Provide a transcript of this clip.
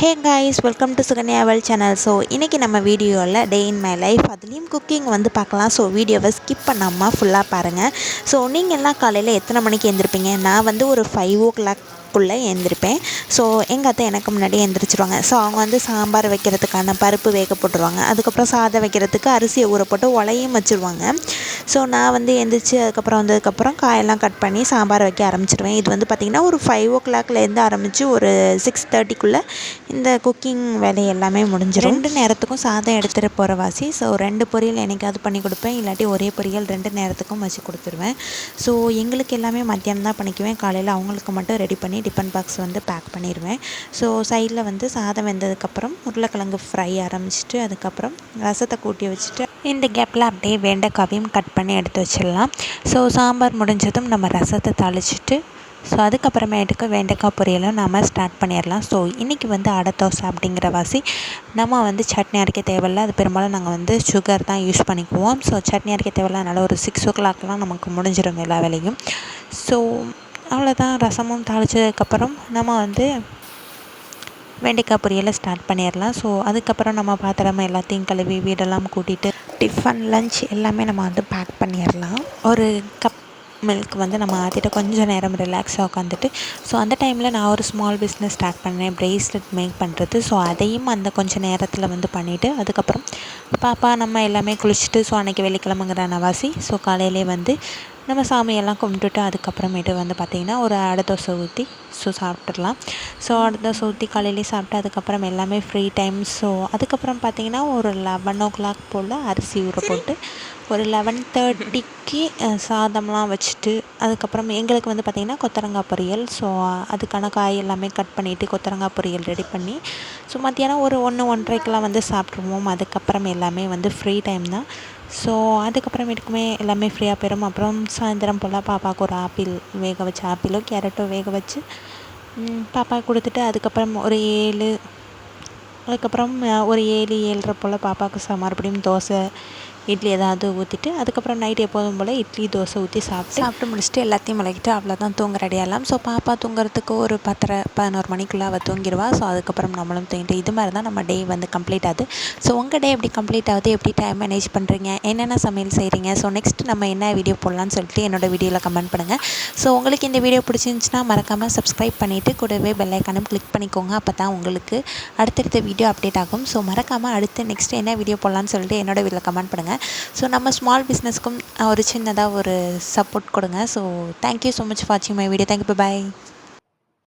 Hey guys, welcome to Sukanya world channel. So இன்றைக்கி நம்ம வீடியோவில் டே இன் மை லைஃப் அதுலேயும் குக்கிங் வந்து பார்க்கலாம். ஸோ வீடியோவை ஸ்கிப் பண்ணாமல் ஃபுல்லாக பாருங்கள். ஸோ நீங்கள் எல்லாம் காலையில் எத்தனை மணிக்கு எழுந்திருப்பீங்க? நான் வந்து ஒரு 5 o'clock எழுந்திருப்பேன். ஸோ எங்கள் அத்தை எனக்கு முன்னாடி எழுந்திரிச்சிருவாங்க. ஸோ அவங்க வந்து சாம்பார் வைக்கிறதுக்கான பருப்பு வேக போட்டுருவாங்க. அதுக்கப்புறம் சாதம் வைக்கிறதுக்கு அரிசியை ஊற போட்டு உலையும் வச்சுருவாங்க. ஸோ நான் வந்து எழுந்திரிச்சு வந்ததுக்கப்புறம் காயெல்லாம் கட் பண்ணி சாம்பார் வைக்க ஆரம்பிச்சிடுவேன். இது வந்து பார்த்திங்கன்னா ஒரு 5 o'clockலேருந்து ஆரம்பித்து ஒரு 6:30க்குள்ளே இந்த குக்கிங் வேலை எல்லாமே முடிஞ்சிடும். 2 நேரத்துக்கும் சாதம் எடுத்துகிட்டு போகிற வாசி. ஸோ 2 பொரியல் என்னைக்காவது பண்ணி கொடுப்பேன், இல்லாட்டி ஒரே பொரியல் 2 நேரத்துக்கும் வச்சு கொடுத்துருவேன். ஸோ எங்களுக்கு எல்லாமே மத்தியானம் தான் பண்ணிக்குவேன். காலையில் அவங்களுக்கு மட்டும் ரெடி பண்ணி டிஃபன் பாக்ஸ் வந்து பேக் பண்ணிடுவேன். ஸோ சைடில் வந்து சாதம் வெந்ததுக்கப்புறம் உருளைக்கிழங்கு ஃப்ரை ஆரம்பிச்சிட்டு அதுக்கப்புறம் ரசத்தை கூட்டி வச்சுட்டு இந்த கேப்பில் அப்படியே வெண்டைக்காவையும் கட் பண்ணி எடுத்து வச்சிடலாம். ஸோ சாம்பார் முடிஞ்சதும் நம்ம ரசத்தை தாளிச்சிட்டு ஸோ அதுக்கப்புறமேட்டுக்கு வெண்டைக்காய் பொரியலும் நம்ம ஸ்டார்ட் பண்ணிடலாம். ஸோ இன்றைக்கி வந்து அடை தோசை அப்படிங்கிற வாசி நம்ம வந்து சட்னி அரைக்க தேவையில்லை. அது பெரும்பாலும் நாங்கள் வந்து சுகர் தான் யூஸ் பண்ணிக்குவோம். ஸோ சட்னி அரைக்க தேவையில்லை, அதனால் ஒரு 6 o'clockலாம் நமக்கு முடிஞ்சிடும் எல்லா வேலையும். ஸோ அவ்வளோதான். ரசமும் தாளித்ததுக்கப்புறம் நம்ம வந்து வெண்டைக்காய் பொரியலை ஸ்டார்ட் பண்ணிடலாம். ஸோ அதுக்கப்புறம் நம்ம பாத்திரம் எல்லாத்தையும் கழுவி வீடெல்லாம் கூட்டிகிட்டு டிஃபன் லஞ்ச் எல்லாமே நம்ம வந்து பேக் பண்ணிடலாம். ஒரு கப் மில்க் வந்து நம்ம ஆற்றிட்டு கொஞ்சம் நேரம் ரிலாக்ஸாக உட்காந்துட்டு ஸோ அந்த டைமில் நான் ஒரு ஸ்மால் பிஸ்னஸ் ஸ்டார்ட் பண்ணேன், ப்ரேஸ்லெட் மேக் பண்ணுறது. ஸோ அதையும் அந்த கொஞ்சம் நேரத்தில் வந்து பண்ணிவிட்டு அதுக்கப்புறம் பாப்பா நம்ம எல்லாமே குளிச்சுட்டு ஸோ அன்றைக்கி வெள்ளிக்கிழமைங்கிற நவாசி. ஸோ காலையிலே வந்து நம்ம சாமியெல்லாம் கும்பிட்டுட்டு அதுக்கப்புறமேட்டு வந்து பார்த்திங்கன்னா ஒரு அடை தோசை ஊற்றி ஸோ சாப்பிட்றலாம். ஸோ அடை தோசை ஊற்றி காலையிலே சாப்பிட்டு அதுக்கப்புறம் எல்லாமே ஃப்ரீ டைம். ஸோ அதுக்கப்புறம் பார்த்திங்கன்னா ஒரு 11 o'clock போல் அரிசி ஊற போட்டு ஒரு 11:30க்கு சாதம்லாம் வச்சுட்டு அதுக்கப்புறம் எங்களுக்கு வந்து பார்த்திங்கன்னா கொத்தவரங்காய் பொரியல். ஸோ அதுக்கான காய் எல்லாமே கட் பண்ணிவிட்டு கொத்தவரங்காய் பொரியல் ரெடி பண்ணி ஸோ மத்தியானம் ஒரு 1-1:30க்கெலாம் வந்து சாப்பிட்ருவோம். அதுக்கப்புறம் எல்லாமே வந்து ஃப்ரீ டைம் தான். ஸோ அதுக்கப்புறமேட்டுக்குமே எல்லாமே ஃப்ரீயாக போயிடும். அப்புறம் சாயந்தரம் போல் பாப்பாவுக்கு ஒரு ஆப்பிள் வேக வச்சு ஆப்பிளோ கேரட்டோ வேக வச்சு பாப்பாவுக்கு கொடுத்துட்டு அதுக்கப்புறம் ஒரு 7-7:30 போல் பாப்பாவுக்கு மறுபடியும் தோசை இட்லி ஏதாவது ஊற்றிட்டு அதுக்கப்புறம் நைட் எப்போதும் போல் இட்லி தோசை ஊற்றி சாப்பிட்டு முடிச்சுட்டு எல்லாத்தையும் விளக்கிட்டு அவ்வளோதான் தூங்க ரெடியாகலாம். ஸோ பாப்பா தூங்குறதுக்கு ஒரு 10-11 மணிக்குள்ளே அவள் தூங்கிடுவா. ஸோ அதுக்கப்புறம் நம்மளும் தூங்கிட்டு இது மாதிரி தான் நம்ம டே வந்து கம்ப்ளீட் ஆகுது. ஸோ உங்கள் டே எப்படி கம்ப்ளீட் ஆகுது, எப்படி டைம் மேனேஜ் பண்ணுறீங்க, என்னென்ன சமையல் செய்கிறீங்க, ஸோ நெக்ஸ்ட் நம்ம என்ன வீடியோ போடலான்னு சொல்லிட்டு என்னோடய வீடியோவில் கமெண்ட் பண்ணுங்கள். ஸோ உங்களுக்கு இந்த வீடியோ பிடிச்சிருந்துச்சுன்னா மறக்காமல் சப்ஸ்கிரைப் பண்ணிவிட்டு கூடவே பெல் ஐக்கானும் கிளிக் பண்ணிக்கோங்க. அப்போ தான் உங்களுக்கு அடுத்தடுத்த வீடியோ அப்டேட் ஆகும். ஸோ மறக்காமல் அடுத்து நெக்ஸ்ட் என்ன வீடியோ போடலான்னு சொல்லிட்டு என்னோடய வீடியோவில் கமெண்ட் பண்ணுங்கள். ஸோ நம்ம ஸ்மால் பிஸ்னஸ்க்கும் ஒரு சின்னதாக ஒரு சப்போர்ட் கொடுங்க. So thank you so much for வாட்சிங் மை வீடியோ. Thank you, by.